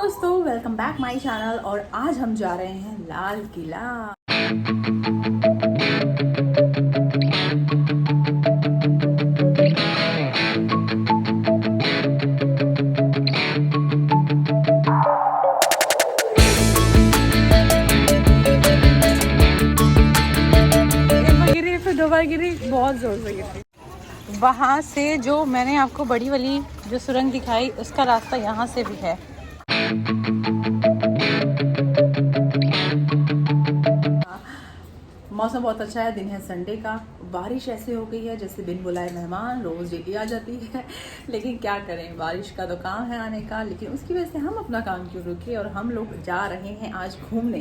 दोस्तों, welcome back my channel. और आज हम जा रहे हैं लाल किला। गिरी फिर 2 बार गिरी, बहुत जोर से गिरी। वहाँ से जो मैंने आपको बड़ी वाली जो सुरंग दिखाई, उसका रास्ता यहाँ से भी है। मौसम बहुत अच्छा है, दिन है संडे का। बारिश ऐसे हो गई है जैसे बिन बुलाए मेहमान रोज डेली आ जाती है। लेकिन क्या करें, बारिश का तो काम है आने का, लेकिन उसकी वजह से हम अपना काम क्यों रुके। और हम लोग जा रहे हैं आज घूमने,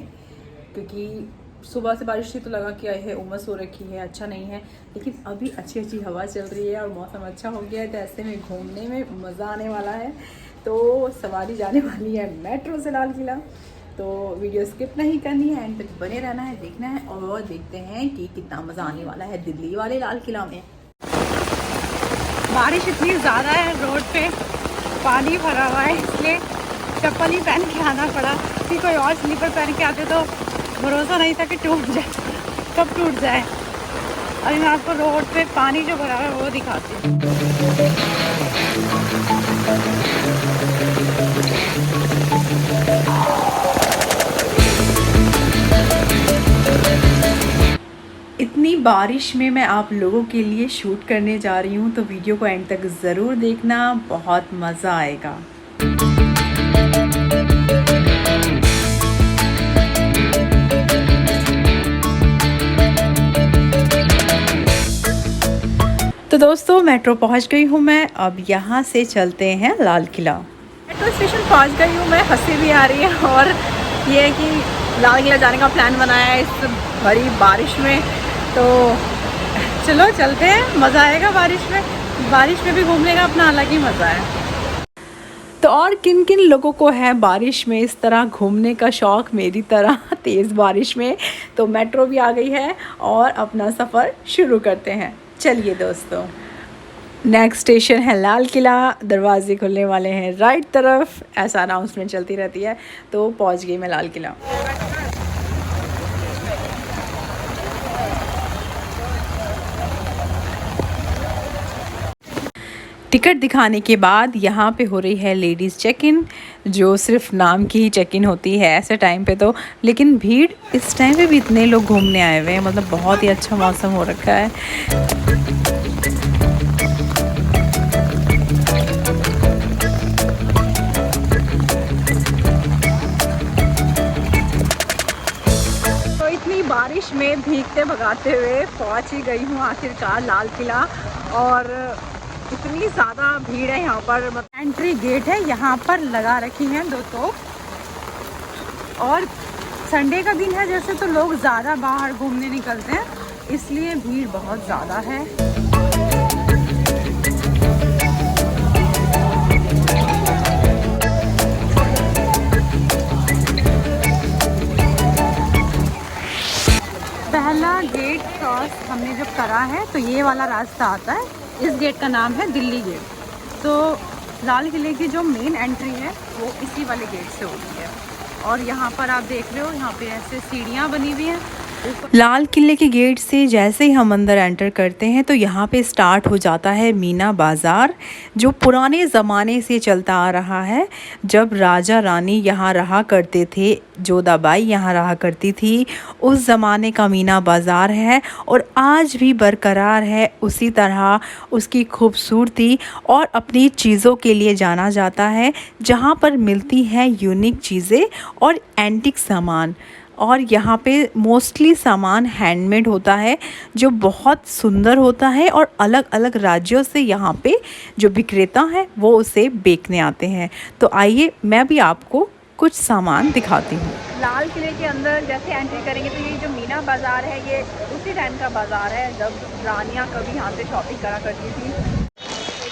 क्योंकि सुबह से बारिश थी तो लगा कि है उमस हो रखी है, अच्छा नहीं है। लेकिन अभी अच्छी अच्छी हवा चल रही है और मौसम अच्छा हो गया है, तो ऐसे में घूमने में मज़ा आने वाला है। तो सवारी जाने वाली है मेट्रो से लाल किला। तो वीडियो स्किप नहीं करनी है, एंड तक बने रहना है, देखना है। और देखते हैं कि कितना मज़ा आने वाला है दिल्ली वाले लाल किला में। बारिश इतनी ज़्यादा है, रोड पे पानी भरा हुआ है, इसलिए चप्पल ही पहन के आना पड़ा। कि कोई और स्लीपर पहन के आते तो भरोसा नहीं था कि टूट जाए, कब टूट जाए। अभी मैं आपको रोड पे पानी जो भरा है वो दिखाती हूँ। इतनी बारिश में मैं आप लोगों के लिए शूट करने जा रही हूँ, तो वीडियो को एंड तक ज़रूर देखना, बहुत मज़ा आएगा। तो दोस्तों, मेट्रो पहुँच गई हूँ मैं। अब यहाँ से चलते हैं लाल किला। मेट्रो स्टेशन पहुँच गई हूँ मैं। हंसी भी आ रही है, और ये है कि लाल किला जाने का प्लान बनाया है इस बड़ी बारिश में। तो चलो चलते हैं, मज़ा आएगा बारिश में। बारिश में भी घूमने का अपना अलग ही मज़ा है। तो और किन किन लोगों को है बारिश में इस तरह घूमने का शौक़ मेरी तरह तेज़ बारिश में, तो मेट्रो भी आ गई है और अपना सफ़र शुरू करते हैं। चलिए दोस्तों, नेक्स्ट स्टेशन है लाल किला। दरवाजे खुलने वाले हैं राइट तरफ, ऐसा अनाउंसमेंट चलती रहती है। तो पहुंच गई मैं लाल किला। टिकट दिखाने के बाद यहाँ पे हो रही है लेडीज़ चेक इन, जो सिर्फ नाम की ही चेक इन होती है ऐसे टाइम पे तो। लेकिन भीड़ इस टाइम पे भी इतने लोग घूमने आए हुए हैं, मतलब बहुत ही अच्छा मौसम हो रखा है। तो इतनी बारिश में भीगते भगाते हुए पहुँच ही गई हूँ आखिरकार लाल किला। और इतनी ज़्यादा भीड़ है यहाँ पर। एंट्री गेट है, यहाँ पर लगा रखी हैं 2 तोप। और संडे का दिन है जैसे, तो लोग ज़्यादा बाहर घूमने निकलते हैं, इसलिए भीड़ बहुत ज़्यादा है। पहला गेट क्रॉस हमने जब करा है तो ये वाला रास्ता आता है। इस गेट का नाम है दिल्ली गेट। तो लाल किले की जो मेन एंट्री है वो इसी वाले गेट से होती है। और यहाँ पर आप देख रहे हो, यहाँ पे ऐसे सीढ़ियाँ बनी हुई हैं। लाल किले के गेट से जैसे ही हम अंदर एंटर करते हैं तो यहाँ पे स्टार्ट हो जाता है मीना बाज़ार, जो पुराने ज़माने से चलता आ रहा है। जब राजा रानी यहाँ रहा करते थे, जोधाबाई यहाँ रहा करती थी, उस ज़माने का मीना बाज़ार है और आज भी बरकरार है उसी तरह। उसकी खूबसूरती और अपनी चीज़ों के लिए जाना जाता है, जहाँ पर मिलती हैं यूनिक चीज़ें और एंटिक सामान। और यहाँ पे मोस्टली सामान हैंडमेड होता है, जो बहुत सुंदर होता है। और अलग अलग राज्यों से यहाँ पे जो विक्रेता हैं वो उसे बेचने आते हैं। तो आइए मैं भी आपको कुछ सामान दिखाती हूँ। लाल किले के अंदर जैसे एंट्री करेंगे तो ये जो मीना बाज़ार है, ये उसी टाइम का बाज़ार है जब रानियाँ कभी यहाँ से शॉपिंग करा करती थी।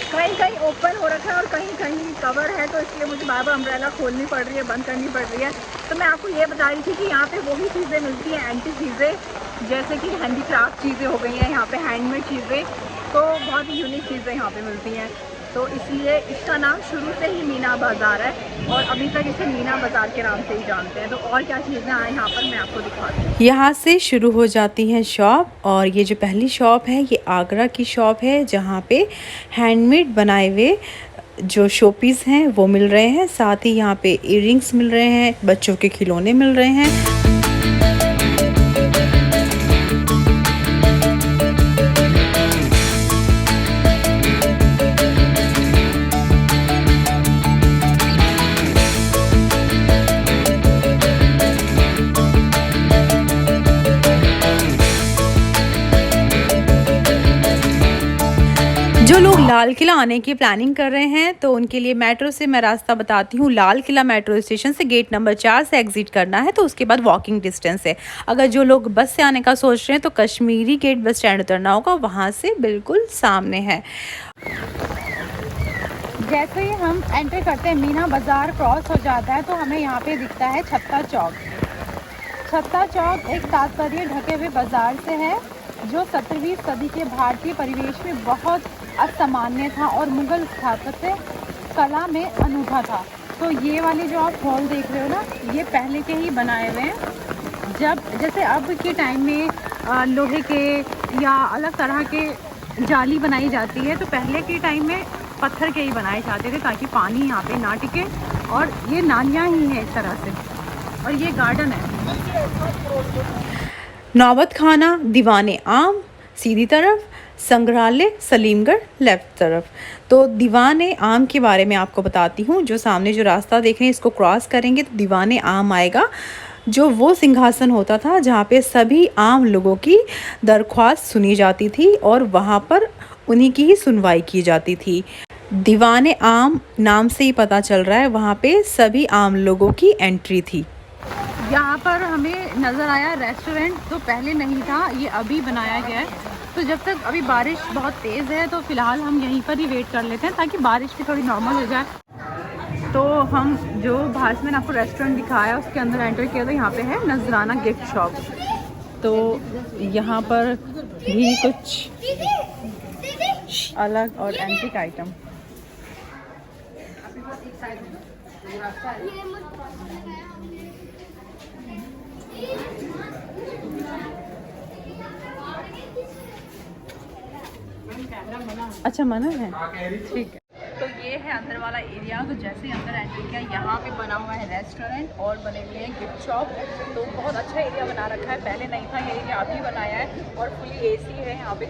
कहीं कहीं ओपन हो रखा है और कहीं कहीं कवर है, तो इसलिए मुझे बार बार अम्ब्रेला खोलनी पड़ रही है, बंद करनी पड़ रही है। तो मैं आपको ये बता रही थी कि यहाँ पे वही चीज़ें मिलती हैं, एंटी चीज़ें, जैसे कि हैंडीक्राफ्ट चीज़ें हो गई हैं, यहाँ पे हैंडमेड चीज़ें। तो बहुत ही यूनिक चीज़ें यहाँ पे मिलती हैं। तो इसलिए इसका नाम शुरू से ही मीना बाज़ार है और अभी तक इसे मीना बाज़ार के नाम से ही जानते हैं। तो और क्या चीज़ें आए यहाँ पर मैं आपको दिखाती हूँ। यहाँ से शुरू हो जाती हैं शॉप, और ये जो पहली शॉप है ये आगरा की शॉप है, जहाँ पे हैंडमेड बनाए हुए जो शोपीस हैं वो मिल रहे हैं। साथ ही यहाँ पे इयररिंग्स मिल रहे हैं, बच्चों के खिलौने मिल रहे हैं। जो लोग लाल किला आने की प्लानिंग कर रहे हैं तो उनके लिए मेट्रो से मैं रास्ता बताती हूँ। लाल किला मेट्रो स्टेशन से गेट नंबर 4 से एग्जिट करना है, तो उसके बाद वॉकिंग डिस्टेंस है। अगर जो लोग बस से आने का सोच रहे हैं तो कश्मीरी गेट बस स्टैंड उतरना होगा, वहाँ से बिल्कुल सामने है। जैसे ही हम एंटर करते हैं, मीना बाज़ार क्रॉस हो जाता है तो हमें यहाँ पे दिखता है छत्ता चौक। छत्ता चौक एक तात्पर्य ढके हुए बाज़ार से है जो 17वीं सदी के भारतीय परिवेश में बहुत असामान्य था और मुगल स्थापत्य कला में अनूठा था। तो ये वाले जो आप हॉल देख रहे हो ना, ये पहले के ही बनाए हुए हैं। जब जैसे अब के टाइम में लोहे के या अलग तरह के जाली बनाई जाती है, तो पहले के टाइम में पत्थर के ही बनाए जाते थे ताकि पानी यहाँ पे ना टिके। और ये नालियाँ ही हैं इस तरह से, और ये गार्डन है। नौबत खाना दीवाने आम सीधी तरफ, संग्रहालय सलीमगढ़ लेफ्ट तरफ। तो दीवाने आम के बारे में आपको बताती हूँ। जो सामने जो रास्ता देख रहे हैं, इसको क्रॉस करेंगे तो दीवाने आम आएगा, जो वो सिंहासन होता था जहाँ पे सभी आम लोगों की दरख्वास्त सुनी जाती थी और वहाँ पर उन्हीं की ही सुनवाई की जाती थी। दीवाने आम नाम से ही पता चल रहा है वहाँ पे सभी आम लोगों की एंट्री थी। यहाँ पर हमें नज़र आया रेस्टोरेंट, तो पहले नहीं था, ये अभी बनाया गया है। तो जब तक अभी बारिश बहुत तेज़ है तो फ़िलहाल हम यहीं पर ही वेट कर लेते हैं ताकि बारिश भी थोड़ी नॉर्मल हो जाए। तो हम जो बाहर से मैंने आपको रेस्टोरेंट दिखाया उसके अंदर एंटर किया, तो यहाँ पे है नजराना गिफ्ट शॉप। तो यहाँ पर भी कुछ अलग और एंटीक आइटम। अच्छा मना है, ठीक है। तो ये है अंदर वाला एरिया। तो जैसे अंदर एंट्री किया, यहाँ पे बना हुआ है रेस्टोरेंट और बने हुए हैं गिफ्ट शॉप। तो बहुत अच्छा एरिया बना रखा है, पहले नहीं था, ये एरिया अभी बनाया है और फुली एसी है यहाँ पे।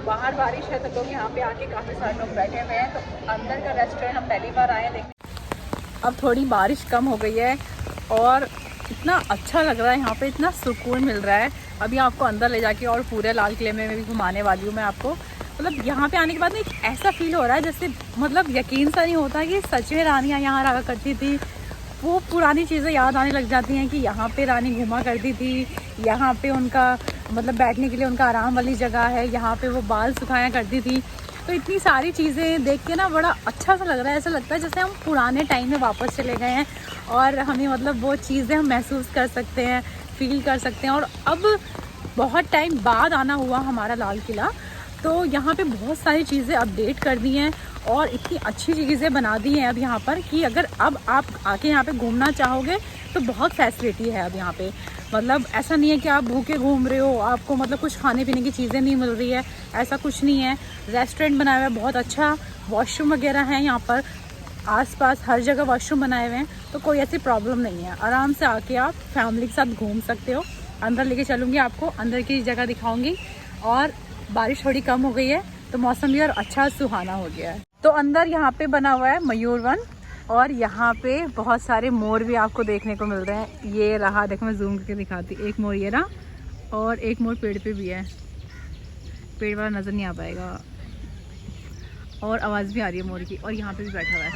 बाहर बारिश है तो लोग यहाँ पे आके काफ़ी सारे लोग बैठे हुए हैं। तो अंदर का रेस्टोरेंट हम पहली बार आए हैं देखने। अब थोड़ी बारिश कम हो गई है और इतना अच्छा लग रहा है यहाँ पे, इतना सुकून मिल रहा है। अभी आपको अंदर ले जाके और पूरे लाल किले में भी घुमाने वाली हूँ मैं आपको। मतलब यहाँ पे आने के बाद ना एक ऐसा फील हो रहा है जैसे मतलब यकीन सा नहीं होता कि सच में रानियाँ यहाँ रहा करती थी। वो पुरानी चीज़ें याद आने लग जाती हैं कि यहाँ पे रानी घूमा करती थी, यहाँ पे उनका मतलब बैठने के लिए उनका आराम वाली जगह है, यहाँ पे वो बाल सुखाया करती थी। तो इतनी सारी चीज़ें देख के ना बड़ा अच्छा सा लग रहा है। ऐसा लगता है जैसे हम पुराने टाइम में वापस चले गए हैं और हमें मतलब वो चीज़ें हम महसूस कर सकते हैं, फील कर सकते हैं। और अब बहुत टाइम बाद आना हुआ हमारा लाल किला, तो यहाँ पे बहुत सारी चीज़ें अपडेट कर दी हैं और इतनी अच्छी चीज़ें बना दी हैं अब यहाँ पर कि अगर अब आप आके यहाँ पे घूमना चाहोगे तो बहुत फैसिलिटी है अब यहाँ पे। मतलब ऐसा नहीं है कि आप भूखे घूम रहे हो, आपको मतलब कुछ खाने पीने की चीज़ें नहीं मिल रही है, ऐसा कुछ नहीं है। रेस्टोरेंट बनाया हुआ है बहुत अच्छा, वॉशरूम वगैरह है यहाँ पर, आसपास हर जगह वॉशरूम बनाए हुए हैं, तो कोई ऐसी प्रॉब्लम नहीं है। आराम से आके आप फैमिली के साथ घूम सकते हो। अंदर लेके चलूँगी आपको, अंदर की जगह दिखाऊँगी। और बारिश थोड़ी कम हो गई है तो मौसम भी और अच्छा सुहाना हो गया है। तो अंदर यहाँ पे बना हुआ है मयूर वन और यहाँ पे बहुत सारे मोर भी आपको देखने को मिल रहे हैं। ये रहा, देखो मैं जूम करके दिखाती, एक मोर ये रहा और एक मोर पेड़ पे भी है, पेड़ वाला नज़र नहीं आ पाएगा और आवाज़ भी आ रही है मोर की। और यहाँ पे भी बैठा हुआ है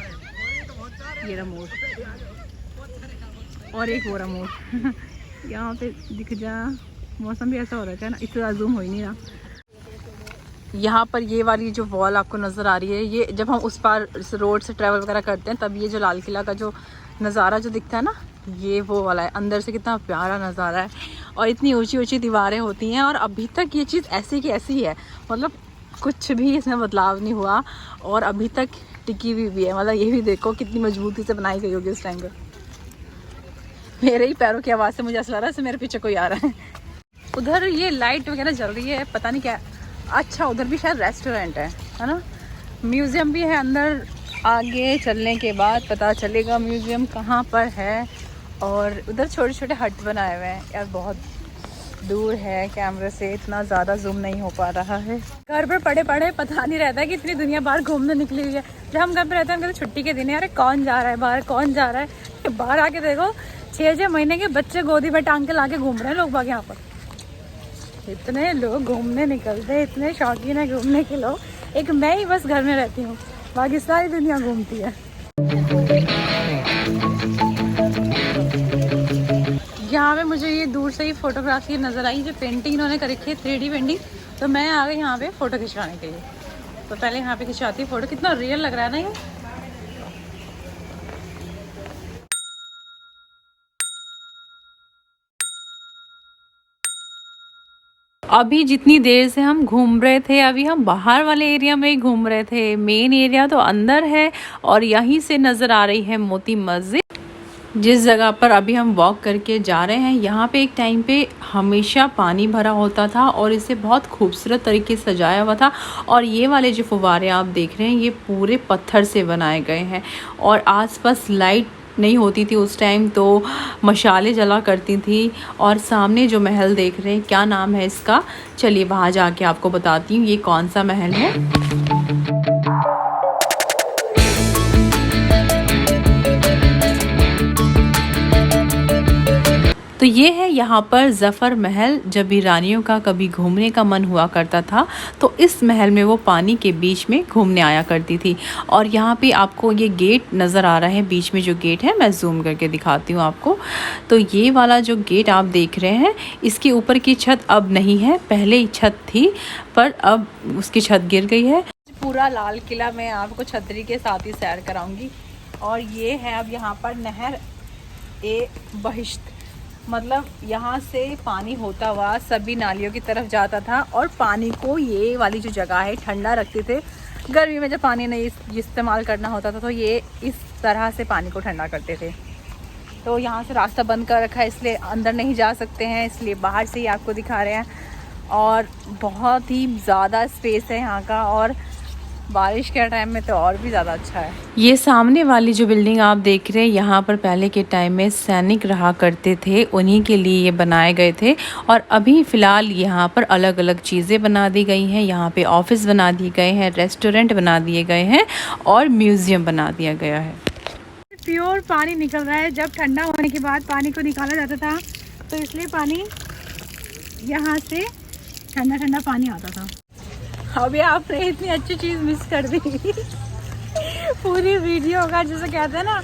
ये रहा मोर और एक हो रहा मोर यहाँ पे दिख जा। मौसम भी ऐसा हो रहा है ना, इससे जूम हो ही नहीं रहा। यहाँ पर ये वाली जो वॉल आपको नज़र आ रही है, ये जब हम उस पार रोड से ट्रैवल वगैरह करते हैं तब ये जो लाल किला का जो नज़ारा जो दिखता है ना, ये वो वाला है। अंदर से कितना प्यारा नज़ारा है और इतनी ऊंची ऊंची दीवारें होती हैं और अभी तक ये चीज़ ऐसी की ऐसी है। मतलब कुछ भी इसमें बदलाव नहीं हुआ और अभी तक टिकी हुई भी है। मतलब ये भी देखो कितनी मजबूती से बनाई गई होगी उस टाइम पर। मेरे ही पैरों की आवाज़ से मुझे ऐसा लग रहा है मेरे पीछे कोई आ रहा है। उधर ये लाइट वगैरह जल रही है, पता नहीं क्या। अच्छा उधर भी शायद रेस्टोरेंट है ना। म्यूज़ियम भी है अंदर। आगे चलने के बाद पता चलेगा म्यूज़ियम कहाँ पर है। और उधर छोटे छोटे हट बनाए हुए हैं यार, बहुत दूर है, कैमरे से इतना ज़्यादा जूम नहीं हो पा रहा है। घर पर पड़े पड़े पता नहीं रहता है कि इतनी दुनिया बाहर घूमने निकली हुई है। जब हम घर पर रहते हैं हम कहते छुट्टी के दिन है, अरे कौन जा रहा है बाहर, कौन जा रहा है। बाहर आके देखो 6-6 महीने के बच्चे गोदी में टांग के ला के घूम रहे हैं लोग बाग यहाँ पर। इतने लोग घूमने निकलते हैं, इतने शौकीन है घूमने के लोग। एक मैं ही बस घर में रहती हूँ, बाकी सारी दुनिया घूमती है। यहाँ पे मुझे ये दूर से ही फोटोग्राफी नज़र आई, जो पेंटिंग इन्होंने कर रखी है 3D पेंटिंग। तो मैं आ गई यहाँ पे फ़ोटो खिंचवाने के लिए। तो पहले यहाँ पे खिंचवाती हूँ फ़ोटो। कितना रियल लग रहा है ना ये। अभी जितनी देर से हम घूम रहे थे, अभी हम बाहर वाले एरिया में ही घूम रहे थे। मेन एरिया तो अंदर है और यहीं से नज़र आ रही है मोती मस्जिद। जिस जगह पर अभी हम वॉक करके जा रहे हैं, यहाँ पे एक टाइम पे हमेशा पानी भरा होता था और इसे बहुत खूबसूरत तरीके से सजाया हुआ था। और ये वाले जो फुव्वारे आप देख रहे हैं ये पूरे पत्थर से बनाए गए हैं। और आसपास लाइट नहीं होती थी उस टाइम, तो मशाले जला करती थी। और सामने जो महल देख रहे हैं, क्या नाम है इसका, चलिए वहाँ जाके आपको बताती हूँ ये कौन सा महल है। तो ये है यहाँ पर ज़फ़र महल। जब भी रानियों का कभी घूमने का मन हुआ करता था तो इस महल में वो पानी के बीच में घूमने आया करती थी। और यहाँ पे आपको ये गेट नज़र आ रहा है, बीच में जो गेट है मैं जूम करके दिखाती हूँ आपको। तो ये वाला जो गेट आप देख रहे हैं, इसके ऊपर की छत अब नहीं है, पहले ही छत थी पर अब उसकी छत गिर गई है। पूरा लाल किला मैं आपको छतरी के साथ ही सैर कराऊँगी। और ये है अब यहाँ पर नहर ए बहिश्त, मतलब यहाँ से पानी होता हुआ सभी नालियों की तरफ जाता था। और पानी को ये वाली जो जगह है ठंडा रखते थे। गर्मी में जब पानी नहीं इस्तेमाल करना होता था तो ये इस तरह से पानी को ठंडा करते थे। तो यहाँ से रास्ता बंद कर रखा है, इसलिए अंदर नहीं जा सकते हैं, इसलिए बाहर से ही आपको दिखा रहे हैं। और बहुत ही ज़्यादा स्पेस है यहाँ का, और बारिश के टाइम में तो और भी ज़्यादा अच्छा है। ये सामने वाली जो बिल्डिंग आप देख रहे हैं, यहाँ पर पहले के टाइम में सैनिक रहा करते थे, उन्हीं के लिए ये बनाए गए थे। और अभी फ़िलहाल यहाँ पर अलग अलग चीज़ें बना दी गई हैं। यहाँ पे ऑफिस बना दिए गए हैं, रेस्टोरेंट बना दिए गए हैं और म्यूज़ियम बना दिया गया है। प्योर पानी निकल रहा है। जब ठंडा होने के बाद पानी को निकाला जाता था तो इसलिए पानी यहाँ से ठंडा ठंडा पानी आता था। अभी आपने इतनी अच्छी चीज़ मिस कर दी। पूरी वीडियो का जैसे कहते हैं ना,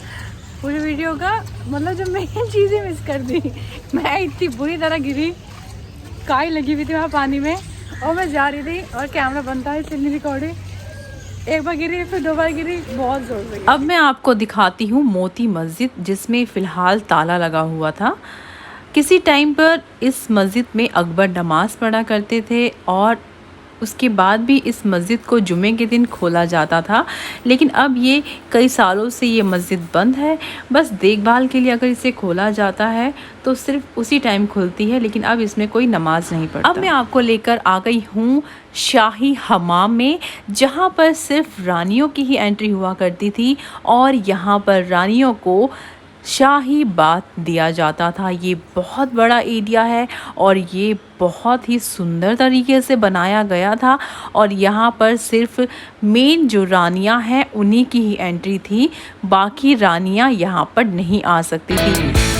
पूरी वीडियो का मतलब जो मेन चीज़ें मिस कर दी। मैं इतनी बुरी तरह गिरी, काई लगी हुई थी वहाँ पानी में, और मैं जा रही थी और कैमरा बंद था इसलिए नहीं रिकॉर्डिंग। एक बार गिरी, फिर 2 बार गिरी, बहुत ज़ोर से। अब मैं आपको दिखाती हूँ मोती मस्जिद, जिसमें फ़िलहाल ताला लगा हुआ था। किसी टाइम पर इस मस्जिद में अकबर नमाज़ पढ़ा करते थे और उसके बाद भी इस मस्जिद को जुमे के दिन खोला जाता था। लेकिन अब ये कई सालों से ये मस्जिद बंद है। बस देखभाल के लिए अगर इसे खोला जाता है तो सिर्फ उसी टाइम खुलती है, लेकिन अब इसमें कोई नमाज नहीं पढ़ता। अब मैं आपको लेकर आ गई हूँ शाही हमाम में, जहाँ पर सिर्फ रानियों की ही एंट्री हुआ करती थी और यहाँ पर रानियों को शाही बात दिया जाता था। ये बहुत बड़ा एरिया है और ये बहुत ही सुंदर तरीके से बनाया गया था। और यहाँ पर सिर्फ मेन जो रानियाँ हैं उन्हीं की ही एंट्री थी, बाकी रानियाँ यहाँ पर नहीं आ सकती थी।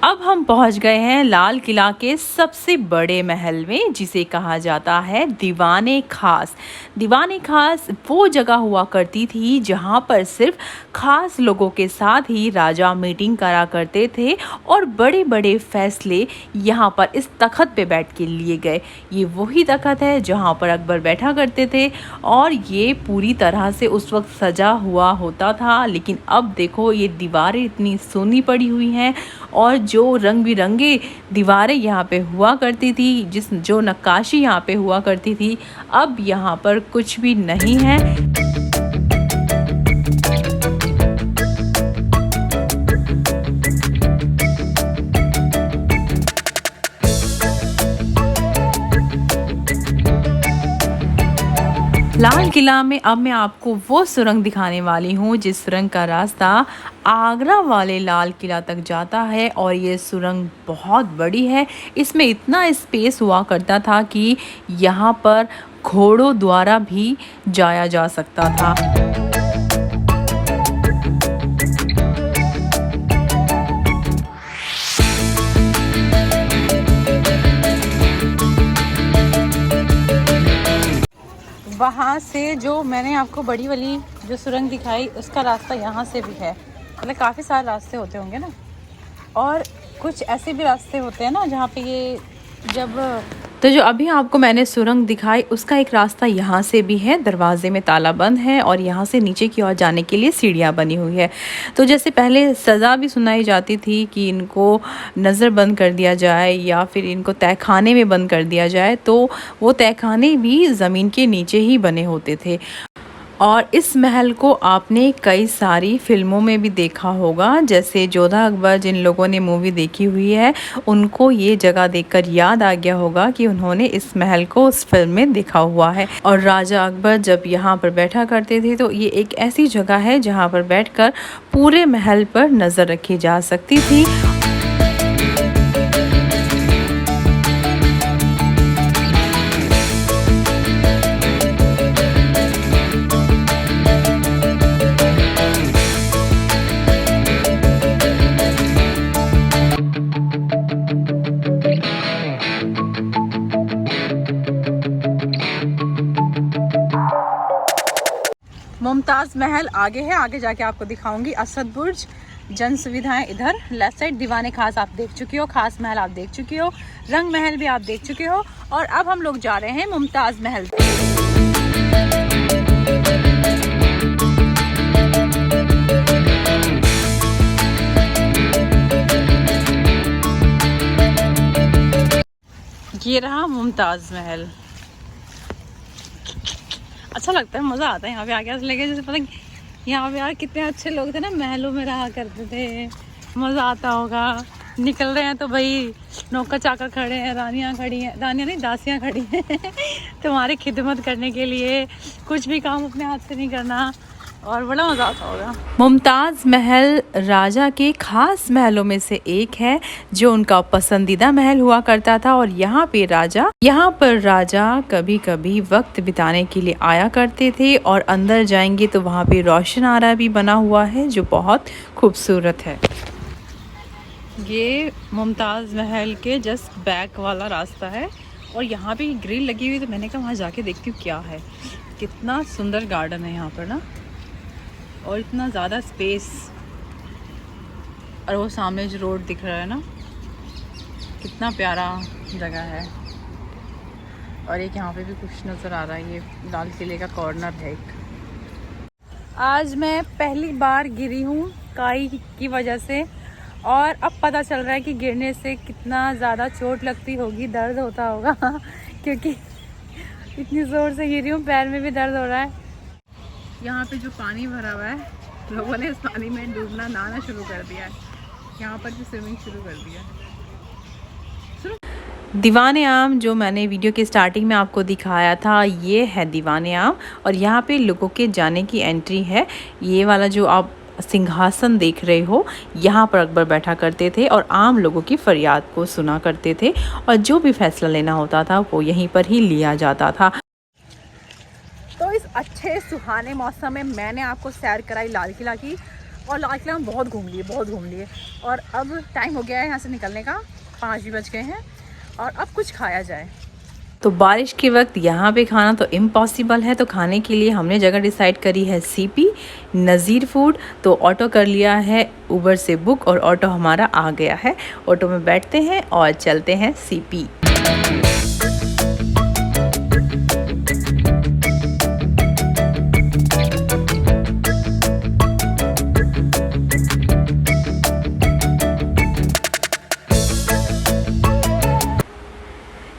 अब हम पहुंच गए हैं लाल किला के सबसे बड़े महल में, जिसे कहा जाता है दीवाने खास। दीवाने खास वो जगह हुआ करती थी जहां पर सिर्फ खास लोगों के साथ ही राजा मीटिंग करा करते थे और बड़े बड़े फैसले यहां पर इस तख्त पे बैठ के लिए गए। ये वही तख्त है जहां पर अकबर बैठा करते थे और ये पूरी तरह से उस वक्त सजा हुआ होता था। लेकिन अब देखो ये दीवारें इतनी सोनी पड़ी हुई हैं और जो रंग बिरंगे दीवारें यहाँ पे हुआ करती थी, जो नक्काशी यहाँ पे हुआ करती थी, अब यहाँ पर कुछ भी नहीं है। लाल किला में अब मैं आपको वो सुरंग दिखाने वाली हूँ जिस सुरंग का रास्ता आगरा वाले लाल किला तक जाता है। और ये सुरंग बहुत बड़ी है। इसमें इतना स्पेस हुआ करता था कि यहाँ पर घोड़ों द्वारा भी जाया जा सकता था। वहाँ से जो मैंने आपको बड़ी वाली जो सुरंग दिखाई उसका रास्ता यहाँ से भी है। मतलब काफ़ी सारे रास्ते होते होंगे ना, और कुछ ऐसे भी रास्ते होते हैं ना जहाँ पे ये तो जो अभी आपको मैंने सुरंग दिखाई उसका एक रास्ता यहाँ से भी है। दरवाजे में ताला बंद है और यहाँ से नीचे की ओर जाने के लिए सीढ़ियाँ बनी हुई है। तो जैसे पहले सज़ा भी सुनाई जाती थी कि इनको नज़र बंद कर दिया जाए या फिर इनको तहखाने में बंद कर दिया जाए, तो वो तहखाने भी ज़मीन के नीचे ही बने होते थे। और इस महल को आपने कई सारी फिल्मों में भी देखा होगा, जैसे जोधा अकबर जिन लोगों ने मूवी देखी हुई है उनको ये जगह देखकर याद आ गया होगा कि उन्होंने इस महल को उस फिल्म में देखा हुआ है। और राजा अकबर जब यहाँ पर बैठा करते थे तो ये एक ऐसी जगह है जहाँ पर बैठकर पूरे महल पर नज़र रखी जा सकती थी। मुमताज़ महल आगे है, आगे जाके आपको दिखाऊंगी। असद बुर्ज, जन सुविधाएं इधर लेफ्ट साइड, दीवाने खास आप देख चुकी हो, खास महल आप देख चुकी हो, रंग महल भी आप देख चुके हो, और अब हम लोग जा रहे हैं मुमताज़ महल। ये रहा मुमताज़ महल। अच्छा लगता है, मज़ा आता है यहाँ पे आके। ऐसा लगे जैसे पता यहाँ पे यार कितने अच्छे लोग थे ना, महलों में रहा करते थे, मज़ा आता होगा। निकल रहे हैं तो भाई नौकर चाकर खड़े हैं, रानियाँ खड़ी हैं, रानियाँ नहीं दासियाँ खड़ी हैं तुम्हारी खिदमत करने के लिए, कुछ भी काम अपने हाथ से नहीं करना, और बड़ा मज़ा आता होगा। मुमताज़ महल राजा के खास महलों में से एक है जो उनका पसंदीदा महल हुआ करता था। और यहाँ पर राजा कभी कभी वक्त बिताने के लिए आया करते थे। और अंदर जाएंगे तो वहाँ पे रोशन आरा भी बना हुआ है जो बहुत खूबसूरत है। ये मुमताज़ महल के जस्ट बैक वाला रास्ता है और यहाँ पे ग्रिल लगी हुई, तो मैंने कहा वहाँ जाके देखती हूँ क्या है। कितना सुंदर गार्डन है यहाँ पर ना, और इतना ज़्यादा स्पेस, और वो सामने जो रोड दिख रहा है ना, कितना प्यारा जगह है। और एक यहाँ पे भी कुछ नज़र आ रहा है, ये लाल किले का कॉर्नर है एक। आज मैं पहली बार गिरी हूँ काई की वजह से, और अब पता चल रहा है कि गिरने से कितना ज़्यादा चोट लगती होगी, दर्द होता होगा क्योंकि इतनी ज़ोर से गिरी हूँ, पैर में भी दर्द हो रहा है। यहाँ पे जो पानी भरा हुआ है, लोगों ने इस पानी में नहाना शुरू कर दिया है। यहाँ पर भी स्विमिंग शुरू कर दिया है। दीवाने आम जो मैंने वीडियो के स्टार्टिंग में आपको दिखाया था, ये है दीवाने आम। और यहाँ पे लोगों के जाने की एंट्री है। ये वाला जो आप सिंहासन देख रहे हो, यहाँ पर अकबर बैठा करते थे और आम लोगों की फरियाद को सुना करते थे, और जो भी फैसला लेना होता था वो यहीं पर ही लिया जाता था। तो इस अच्छे सुहाने मौसम में मैंने आपको सैर कराई लाल किला की। और लाल किला में बहुत घूम लिए और अब टाइम हो गया है यहाँ से निकलने का, 5 भी बज गए हैं और अब कुछ खाया जाए। तो बारिश के वक्त यहाँ पे खाना तो इम्पॉसिबल है, तो खाने के लिए हमने जगह डिसाइड करी है सीपी नज़ीर फूड। तो ऑटो कर लिया है उबर से बुक और ऑटो हमारा आ गया है। ऑटो में बैठते हैं और चलते हैं सीपी।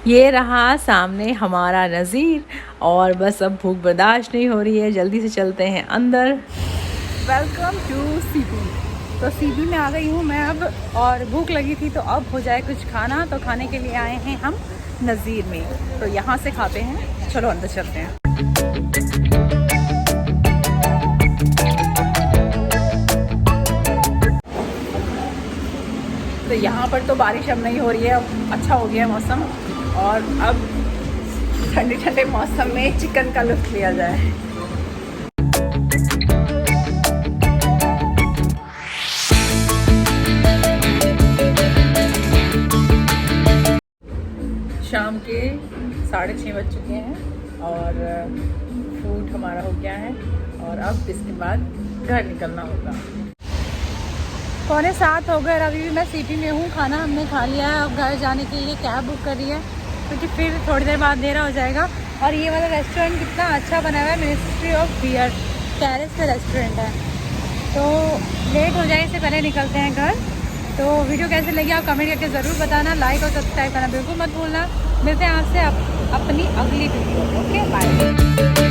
ये रहा सामने हमारा नज़ीर और बस अब भूख बर्दाश्त नहीं हो रही है, जल्दी से चलते हैं अंदर। Welcome to CP. तो सीपी में आ गई हूँ मैं अब और भूख लगी थी तो अब हो जाए कुछ खाना। तो खाने के लिए आए हैं हम नज़ीर में, तो यहाँ से खाते हैं। चलो अंदर चलते हैं। तो यहाँ पर तो बारिश अब नहीं हो रही है, अब अच्छा हो गया मौसम और अब ठंडे ठंडे मौसम में चिकन का लुत्फ लिया जाए। शाम के 6:30 बज चुके हैं और फूड हमारा हो गया है और अब इसके बाद घर निकलना होगा। 6:45 हो गए, अभी भी मैं सीपी में हूँ। खाना हमने खा लिया है, अब घर जाने के लिए कैब बुक करी है क्योंकि फिर थोड़ी देर बाद अंधेरा हो जाएगा। और ये वाला रेस्टोरेंट कितना अच्छा बना हुआ है, मिनिस्ट्री ऑफ बियर टेरेस का रेस्टोरेंट है। तो लेट हो जाए इससे पहले निकलते हैं घर। तो वीडियो कैसे लगी आप कमेंट करके ज़रूर बताना, लाइक और सब्सक्राइब करना बिल्कुल मत भूलना। मिलते हैं आपसे अपनी अगली वीडियो। Okay bye.